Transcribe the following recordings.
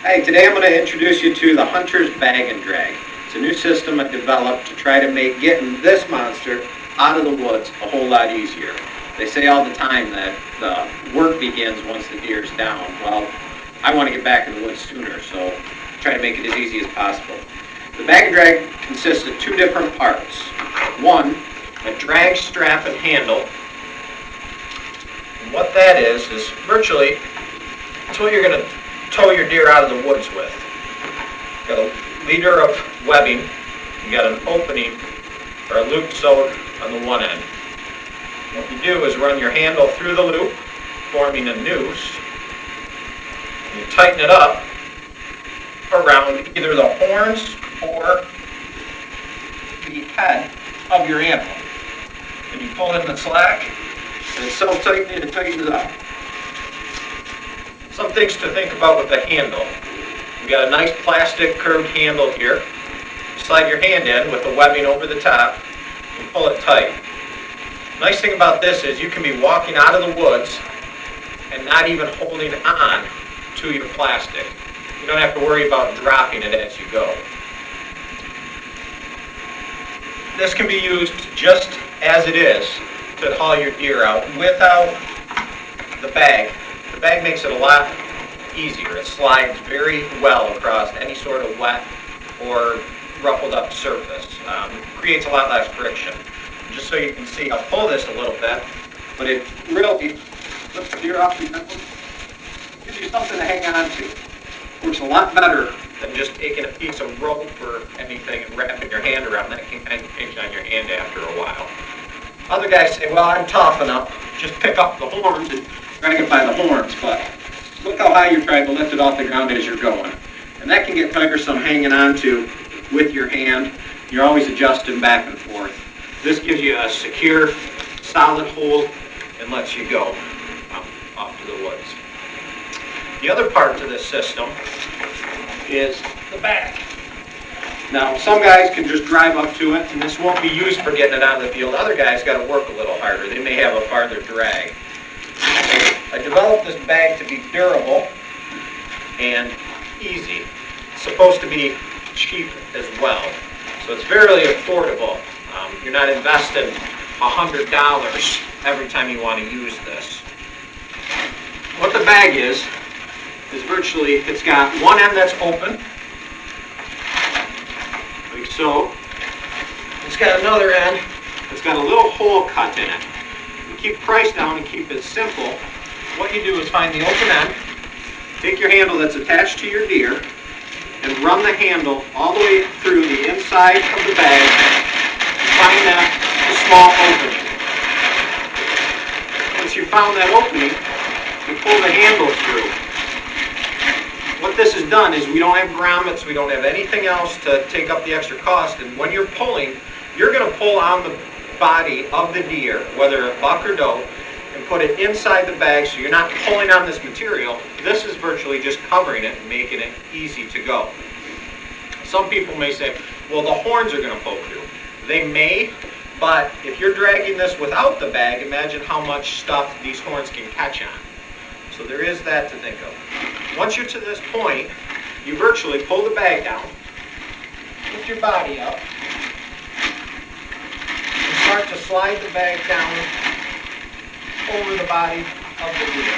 Hey, today I'm going to introduce you to the Hunter's Bag and Drag. It's a new system I developed to try to make getting this monster out of the woods a whole lot easier. They say all the time that the work begins once the deer's down. Well, I want to get back in the woods sooner, so try to make it as easy as possible. The bag and drag consists of two different parts. One, a drag strap and handle. And what that is virtually, it's what you're going to tow your deer out of the woods with. You got a leader of webbing, you got an opening or a loop sewed on the one end. What you do is run your handle through the loop, forming a noose. You tighten it up around either the horns or the head of your animal. And you pull in the slack, and it's self-tightening, it tightens up. Some things to think about with the handle. We've got a nice plastic curved handle here. You slide your hand in with the webbing over the top and pull it tight. Nice thing about this is you can be walking out of the woods and not even holding on to your plastic. You don't have to worry about dropping it as you go. This can be used just as it is to haul your deer out without the bag. The bag makes it a lot easier. It slides very well across any sort of wet or ruffled up surface. Creates a lot less friction. Just so you can see, I'll pull this a little bit, but it really lifts the deer off the temple. Gives you something to hang on to. Works a lot better than just taking a piece of rope or anything and wrapping your hand around. That can kind of pinch on your hand after a while. Other guys say, well, I'm tough enough. Just pick up the horns and drag it by the horns, but look how high you're trying to lift it off the ground as you're going. And that can get tiresome hanging on to with your hand. You're always adjusting back and forth. This gives you a secure, solid hold and lets you go off to the woods. The other part to this system is the bag. Now, some guys can just drive up to it, and this won't be used for getting it out of the field. Other guys got to work a little harder. They may have a farther drag. I developed this bag to be durable and easy. It's supposed to be cheap as well, so it's very affordable. You're not investing $100 every time you want to use this. What the bag is virtually, it's got one end that's open, like so. It's got another end that's got a little hole cut in it. To keep price down and keep it simple, what you do is find the open end, take your handle that's attached to your deer, and run the handle all the way through the inside of the bag, and find that small opening. Once you've found that opening, you pull the handle through. What this has done is we don't have grommets, we don't have anything else to take up the extra cost, and when you're pulling, you're going to pull on the body of the deer, whether a buck or doe, and put it inside the bag so you're not pulling on this material. This is virtually just covering it and making it easy to go. Some people may say, well, the horns are going to poke through. They may, but if you're dragging this without the bag, imagine how much stuff these horns can catch on. So there is that to think of. Once you're to this point, you virtually pull the bag down, lift your body up, and start to slide the bag down over the body of the deer.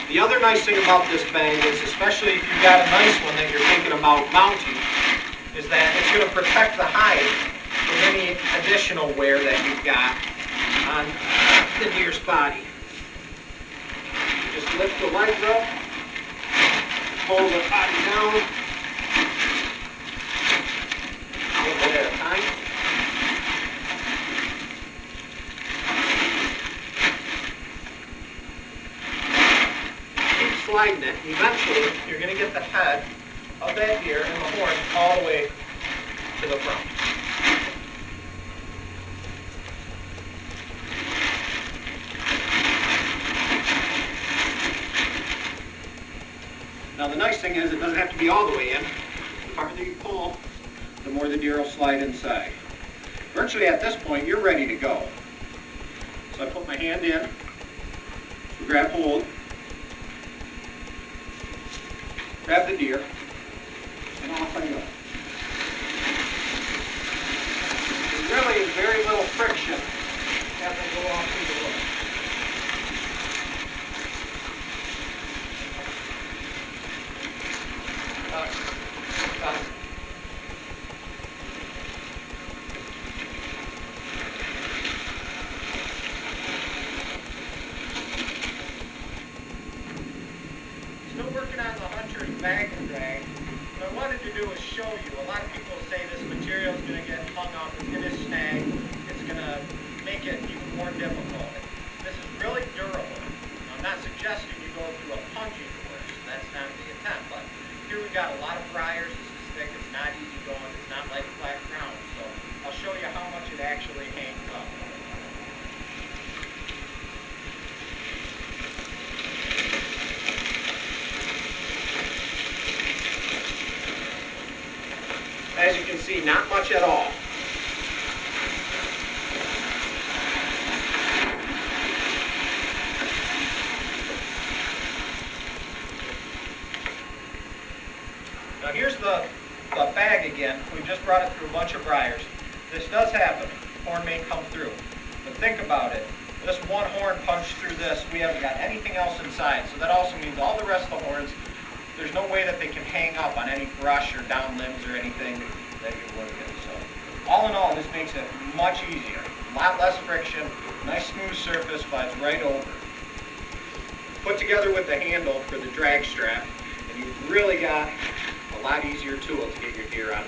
The other nice thing about this bag is, especially if you've got a nice one that you're thinking about mounting, is that it's going to protect the hide from any additional wear that you've got on the deer's body. Just lift the legs up, pull the body down, one bit at a time. Keep sliding it. Eventually, you're going to get the head of that deer and the horn all the way to the front. Now the nice thing is it doesn't have to be all the way in. The farther you pull, the more the deer will slide inside. Virtually at this point, you're ready to go. So I put my hand in, grab hold, grab the deer, and off I go. There's really very little friction as I go off through the wood. Still working on the hunter's bag and drag. What I wanted to do is show you. A lot of people say this material is going to get hung up, it's going to snag, it's going to make it even more difficult. This is really durable. Now, I'm not suggesting you go through a punching course. That's not the intent. But here we've got a lot of briars. This is thick. It's not easy going. It's not like flat ground. So I'll show you how much it actually hangs up. As you can see, not much at all. Now here's the bag again. We just brought it through a bunch of briars. This does happen. Horn may come through. But think about it. This one horn punched through this. We haven't got anything else inside. So that also means all the rest of the horns, there's no way that they can hang up on any brush or down limbs or anything that you're working. So all in all, this makes it much easier. A lot less friction, nice smooth surface, slides right over. Put together with the handle for the drag strap, and you've really got a lot easier tool to get your deer on.